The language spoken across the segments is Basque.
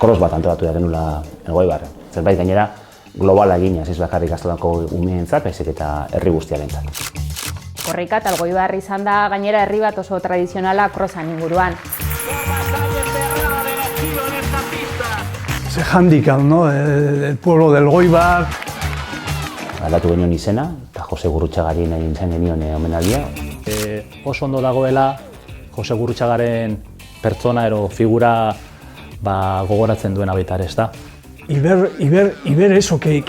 cross bat antolatu da genula Elgoibarren. Zerbait gainera globala eginez, ez bakarrik Gaztelako umeentzat, baizik eta herri guztiarentzat. Korrika eta Elgoibar izan da gainera herri bat oso tradizionala crossan inguruan. Ese handicap, ¿no? El pueblo del Elgoibar. Aldatu genion izena, eta Jose Gurrutxagari nahi izan genion omenaldia. Oso ondo dagoela Jose Gurrutxagaren pertsona ero figura gogoratzen duena baita ere, ezta? Y ver eso, que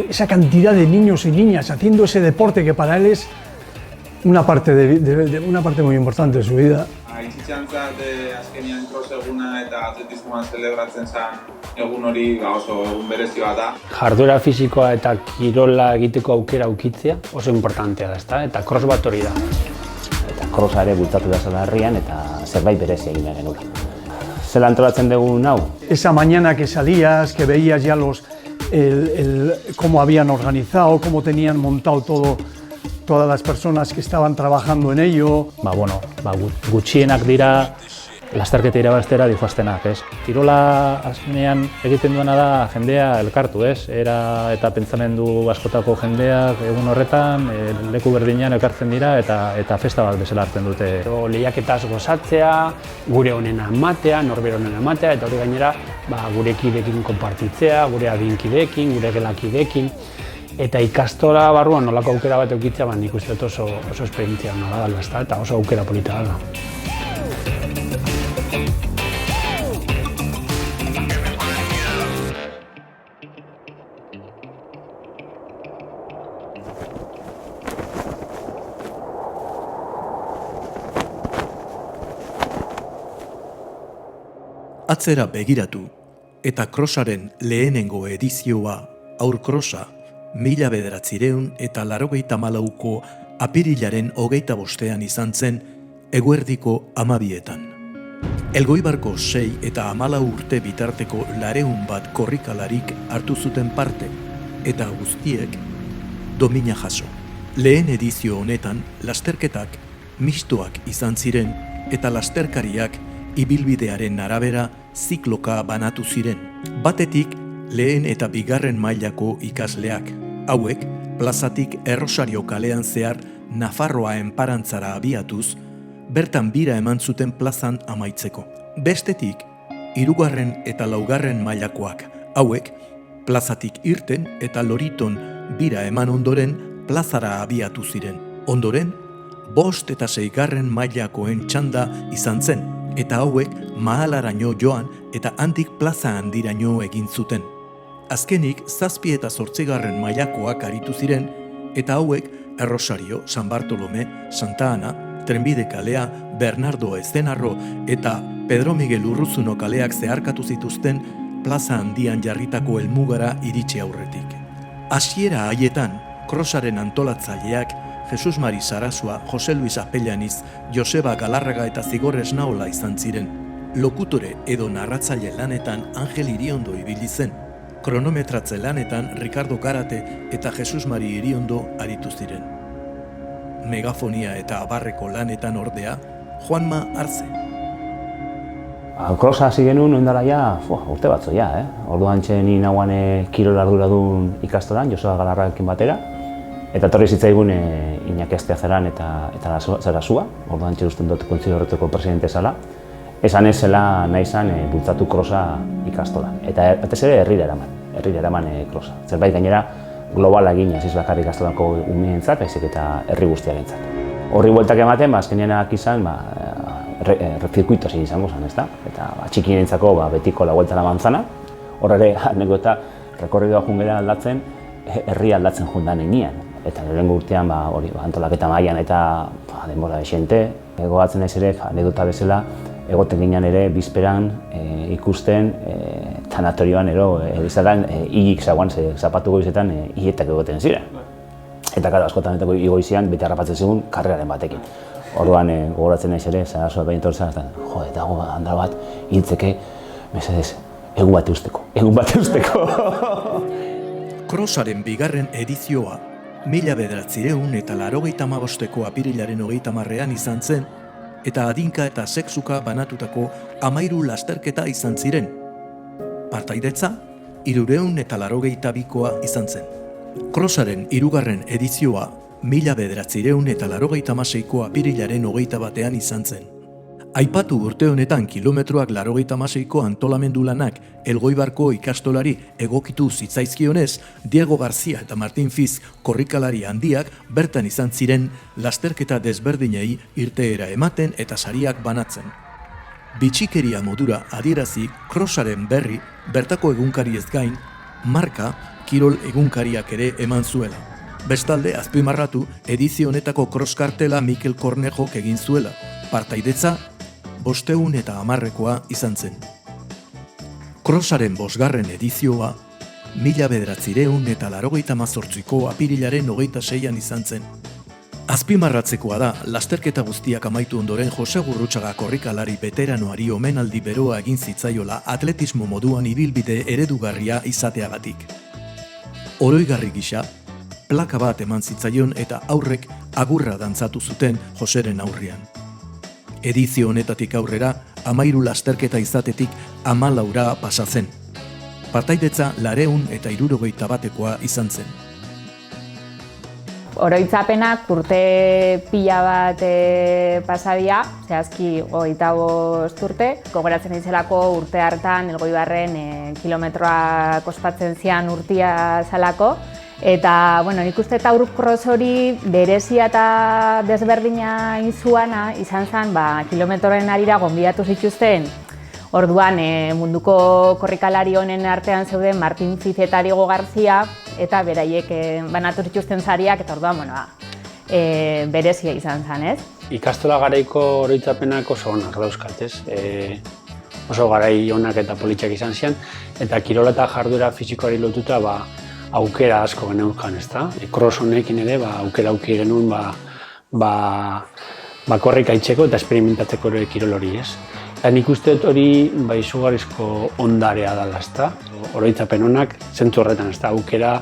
esa cantidad de niños y niñas haciendo ese deporte que para él es una parte muy importante de su vida. Aitzitxantzat azkenian cross eguna eta atletismoan zelebratzen zen egun hori oso egun berezi bat da. Jarduera fisikoa eta kirola egiteko aukera ukitzea oso importantea da, ezta? Eta cross bat hori da. Eta crossa ere bultzatu da zela herrian eta zerbait berezia egin behar genula. Zela antolatzen dugu hau? Esa mañana que salías, que veías ya cómo habían organizado, cómo tenían montado todas las personas que estaban trabajando en ello. Gutxienak dira lasterketa irabaztera dijoaztenak, ez? Kirola azkenean egiten duena da jendea elkartu, ez? Era eta pentsamendu askotako jendeak egun horretan leku berdinean elkartzen dira eta festa bat bezala hartzen dute. Lehiaketaz gozatzea, gure honena ematea, norbere honena ematea, eta hori gainera gure kideekin konpartitzea, gure adinkideekin, gure gelakideekin. Eta ikastola barruan nolako aukera bat eukitzea, nik uste dut oso esperientzia nola dala, eta oso aukera polita dala. Atzera begiratu eta crossaren lehenengo edizioa, Haur Crossa, 1984ko apirilaren 25ean izan zen eguerdiko 12etan. Elgoibarko 6 eta 14 urte bitarteko 200 bat korrikalarik hartu zuten parte, eta guztiek domina jaso. Lehen edizio honetan lasterketak mistoak izan ziren eta lasterkariak ibilbidearen arabera zikloka banatu ziren. Batetik lehen eta bigarren mailako ikasleak. Hauek, plazatik Errosario kalean zehar Nafarroa enparantzara abiatuz, bertan bira eman zuten plazan amaitzeko. Bestetik, 3. eta 4. mailakoak. Hauek, plazatik irten eta Loriton bira eman ondoren plazara abiatu ziren. Ondoren, 5. eta 6. mailakoen txanda izan zen, eta hauek Mahalaraino joan eta handik plaza handiraino egin zuten. Azkenik, 7. eta 8. mailakoak aritu ziren, eta hauek Errosario, San Bartolome, Santa Ana, Trenbide kalea, Bernardo Ezenarro eta Pedro Miguel Urruzuno kaleak zeharkatu zituzten plaza handian jarritako helmugara iritsi aurretik. Hasiera haietan, crossaren antolatzaileak Jesus Mari Sarasua, Jose Luis Apellaniz, Joseba Galarraga eta Zigor Esnaola izan ziren. Lokutore edo narratzaile lanetan Angel Iriondo ibili zen. Kronometratze lanetan Ricardo Karate eta Jesus Mari Iriondo aritu ziren. Megafonia eta abarreko lanetan ordea Juanma Arze. Crossa hasi genuen oindala urte batzu Orduan ni nagoan kirol arduradun ikastolan, Joseba Galarrarekin batera. Eta etorri zitzaigun Iñaki Asteazaran eta Sarasua, orduan usten dut kontzilio horretako presidente zala. Esan ez zela nahi zan bultzatu crossa ikastolan. Eta batez ere herrira eraman crossa. Zerbait gainera globala eginez, ez bakarrik Gaztelako umeentzat, baizik eta herri guztiarentzat. Horri bueltak ematen, azkenenak izan, zirkuito hasi izango zen, ezta? Eta txikienentzako betiko la vuelta a la manzana. Hor ere, anekdota, rekorridua jungera aldatzen, herri aldatzen jundan enean. Eta lehenengo urtean antolaketa mailan eta denbora dexente. Gogatzen naiz ere, anekdota bezala, egoten ginen ere bizperan ikusten tanatorioan izaten hilik zagoan, zapatu goizetan hiletak egoten ziren. Eta gara, askotan igoizean beti harrapatzen zigun karreraren batekin. Orduan gogoratzen naiz ere, Sarasua behin etortzen zen, eta handar bat hiltzeke, mesedez, egun bat eusteko. Crossaren bigarren edizioa 1985ko apirilaren 30ean izan zen, eta adinka eta sexuka banatutako 13 lasterketa izan ziren. Partaidetza 382koa izan zen. Crossaren 3. edizioa 1986ko apirilaren 21 izan zen. Aipatu urte honetan kilometroak 86ko antolamendu lanak Elgoibarko ikastolari egokitu zitzaizkionez, Diego García eta Martin Fiz korrikalari handiak bertan izan ziren lasterketa desberdinei irteera ematen eta sariak banatzen. Bitxikeria modura adierazi Crossaren berri bertako egunkariez gain, Marka kirol egunkariak ere eman zuela. Bestalde, azpimarratu edizio honetako cross kartela Mikel Cornejok egin zuela. Partaidetza 510koa izan zen. Crossaren 5. edizioa 1988ko apirilaren 26an izan zen. Azpimarratzekoa da, lasterketa guztiak amaitu ondoren Jose Gurrutxaga korrikalari veteranoari omenaldi beroa egin zitzaiola atletismo moduan ibilbide eredugarria izateagatik. Oroigarri gisa, plaka bat eman zitzaion eta aurrek agurra dantzatu zuten Joseren aurrean. Edizio honetatik aurrera, 13 lasterketa izatetik 14 pasa zen. Partaidetza 261koa izan zen. Oroitzapenak urte pila bat pasadia, zehazki 25 urte. Gogoratzen izelako urte hartan Elgoibarren kilometroak ospatzen zian urtia zalako. Eta, nik uste eta cross hori berezia eta desberdina inzuana izan zen, kilometroren arira gonbidatu zituzten. Orduan, munduko korrikalari honen artean zeuden Martin Fiz eta Diego García, eta beraiek banatu zituzten sariak, eta orduan, berezia izan zen, ez? Ikastola garaiko oroitzapenak oso onak dauzkat, ez? Oso garai onak eta politxak izan zian, eta kirola eta jarduera fisikoari lotuta, aukera asko geneuzkan, ezta? Cross honekin ere, aukera auki genuen, korrika itxeko eta esperimentatzeko ere kirol hori, ez? Eta nik uste hori izugarrizko ondarea dela, ezta? Oroitzapen honak, zentzu horretan, ezta? Aukera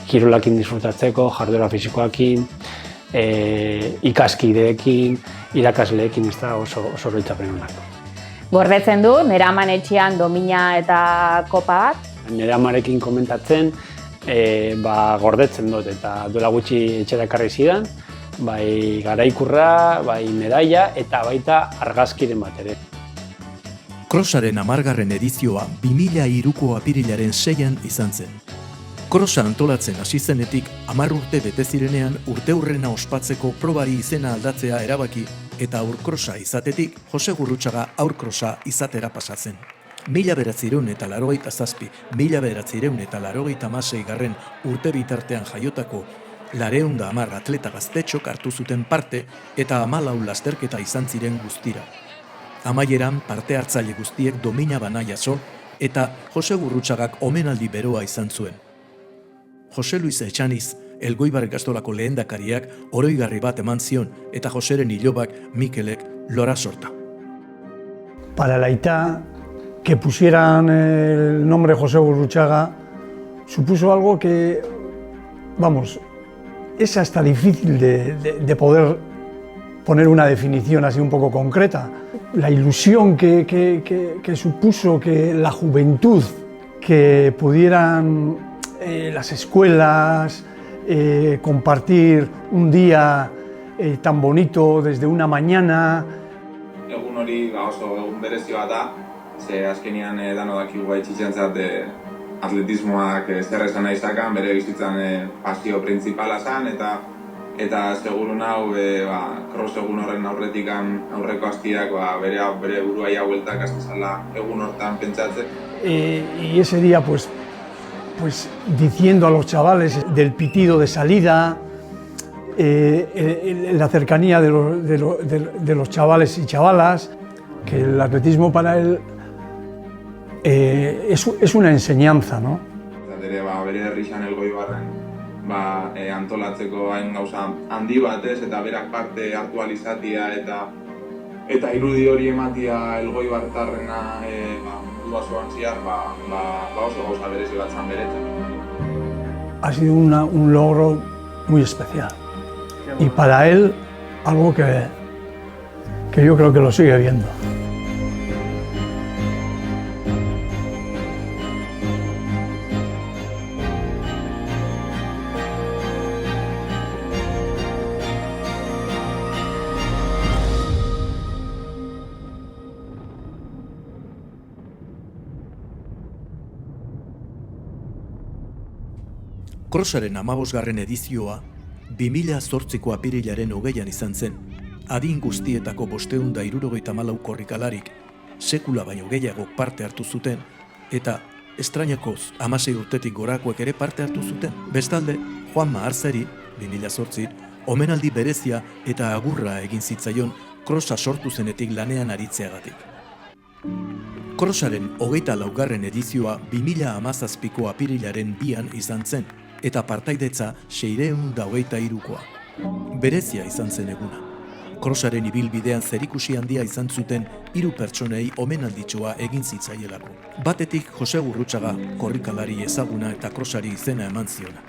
kirolakin disfrutatzeko, jarduera fisikoakin, ikaskideekin, irakasleekin, ezta? Oso oroitzapen honak. Gordetzen du, nire aman etxean domina eta kopa bat. Nire amarekin komentatzen, gordetzen dut eta duela gutxi etxera ekarri zidan, bai garaikurra, bai medaila eta baita argazkiren bat ere. Crossaren 10. edizioa 2003ko apirilaren 6an izan zen. Crossa antolatzen hasi zenetik 10 urte bete zirenean urteurrena ospatzeko probari izena aldatzea erabaki eta aurkrossa izatetik Jose Gurrutxaga aurkrossa izatera pasatzen. 1987, 1986 urte bitartean jaiotako 210 atleta gaztetxok hartu zuten parte eta 14 lasterketa izan ziren guztira. Amaieran parte hartzaile guztiek domina bana jaso eta Jose Gurrutxagak omenaldi beroa izan zuen. Jose Luis Etxaniz, Elgoibar ikastolako lehendakariak oroigarri bat eman zion eta Joseren ilobak Mikelek lora sorta. Para la Aita, que pusieran el nombre José Gurrutxaga supuso algo que, es hasta difícil de poder poner una definición así un poco concreta. La ilusión que supuso que la juventud, que pudieran las escuelas compartir un día tan bonito desde una mañana. Egun hori oso egun berezi bat da, ze azkenean dano dakigu etxitzentzat atletismoak zer esan nahi zakan, bere bizitzan pasio printzipala zen, eta seguru nau cross egun horren aurreko astiak bere buruaia bueltak hasi zala egun hortan pentsatzen. Y ese día pues diciendo a los chavales del pitido de salida, la cercanía de los chavales y chavalas, que el atletismo para él es una enseñanza, ¿no? Bere herrixan Elgoibarren antolatzeko hain gauza handi batez eta berak parte hartu ahal izatea eta irudi hori ematia Elgoibartarrena mundu osoan ziar, oso gauza berezi bat zan beretzen. Ha sido un logro muy especial y para él algo que yo creo que lo sigue viendo. Crossaren 15. edizioa 2008ko apirilaren 20an izan zen. Adin guztietako 574 korrikalarik sekula baino gehiagok parte hartu zuten, eta estrainakoz 16 urtetik gorakoek ere parte hartu zuten. Bestalde, Juanma Arzeri, 2008, omenaldi berezia eta agurra egin zitzaion Crossa sortu zenetik lanean aritzeagatik. Crossaren 24. edizioa 2017ko apirilaren 2an izan zen, eta partaidetza 623koa. Berezia izan zen eguna. Crossaren ibilbidean zerikusi handia izan zuten 3 pertsonei omenalditxoa egin zitzaielako. Batetik Jose Gurrutxaga, korrikalari ezaguna eta Crossari izena eman ziona.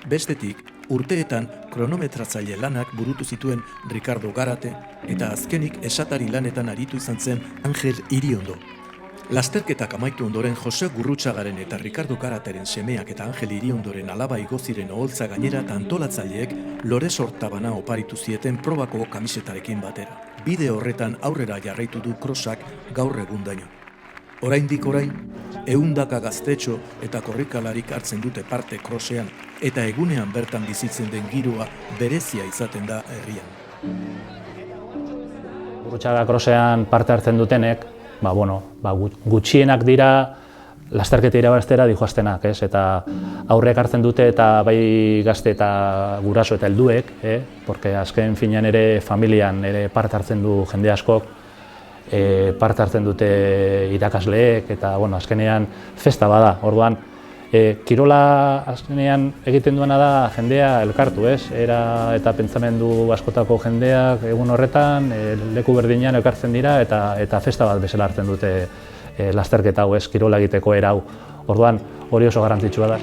Bestetik, urteetan kronometratzaile lanak burutu zituen Ricardo Garate, eta azkenik esatari lanetan aritu izan zen Angel Iriondo. Lasterketak amaitu ondoren Jose Gurrutxagaren eta Ricardo Garateren semeak eta Angel Iriondoren alaba igoziren oholtza gainera eta antolatzaileek lore sortabana oparitu zieten probako kamisetarekin batera. Bide horretan aurrera jarraitu du Crossak gaur egundaino. Oraindik orain, 100 gaztetxo eta korrikalarik hartzen dute parte Crossean, eta egunean bertan bizitzen den giroa berezia izaten da herrian. Gurrutxaga Crossean parte hartzen dutenek, gutxienak dira lasterketa irabaztera dijoaztenak, eta aurrek hartzen dute eta bai gazte eta guraso eta helduek, porque azken finean ere familian ere parte hartzen du jende askok, parte hartzen dute irakasleek, eta azkenean festa bada. Orduan, kirola azkenean egiten duena da jendea elkartu, eta pentsamendu askotako jendeak egun horretan leku berdinean elkartzen dira eta festa bat bezala hartzen dute lasterketa hau, kirola egiteko era hau. Orduan, hori oso garrantzitsua da.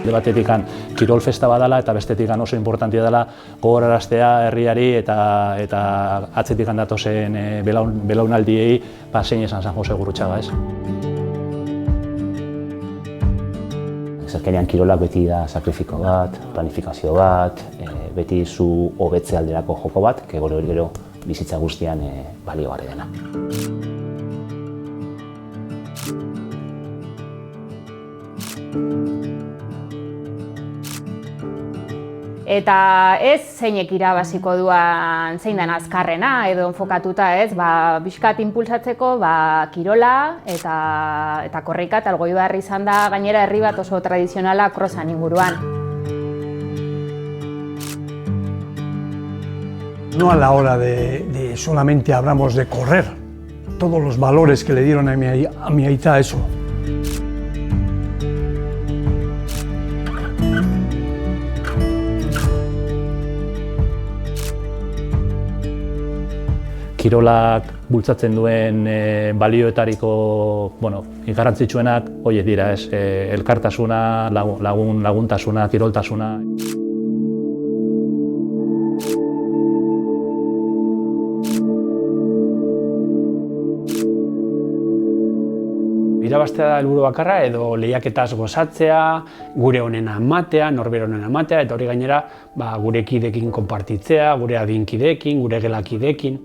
Batetik kirol festa badala eta bestetik oso importantia dela gogoraraztea herriari eta atzetik datozen belaunaldiei zein esan San Jose Gurrutxaga, Azkenean kirolak beti da sakrifiko bat, planifikazio bat, beti zu hobetze alderako joko bat, gero bizitza guztian baliogarri dena. Eta ez zeinek irabaziko duan zein den azkarrena edo enfokatuta bizkat impulsatzeko kirola eta korrika eta Elgoibar izan da gainera herri bat oso tradizionala crossan inguruan. No a la hora de solamente hablamos de correr, todos los valores que le dieron a mi aita eso. Kirolak bultzatzen duen balioetariko garrantzitsuenak horiek dira, elkartasuna, laguntasuna, kiroltasuna. Irabaztea da helburu bakarra edo lehiaketaz gozatzea, gure onena ematea, norbere onena ematea, eta hori gainera gure kideekin konpartitzea, gure adinkideekin, gure gelakideekin.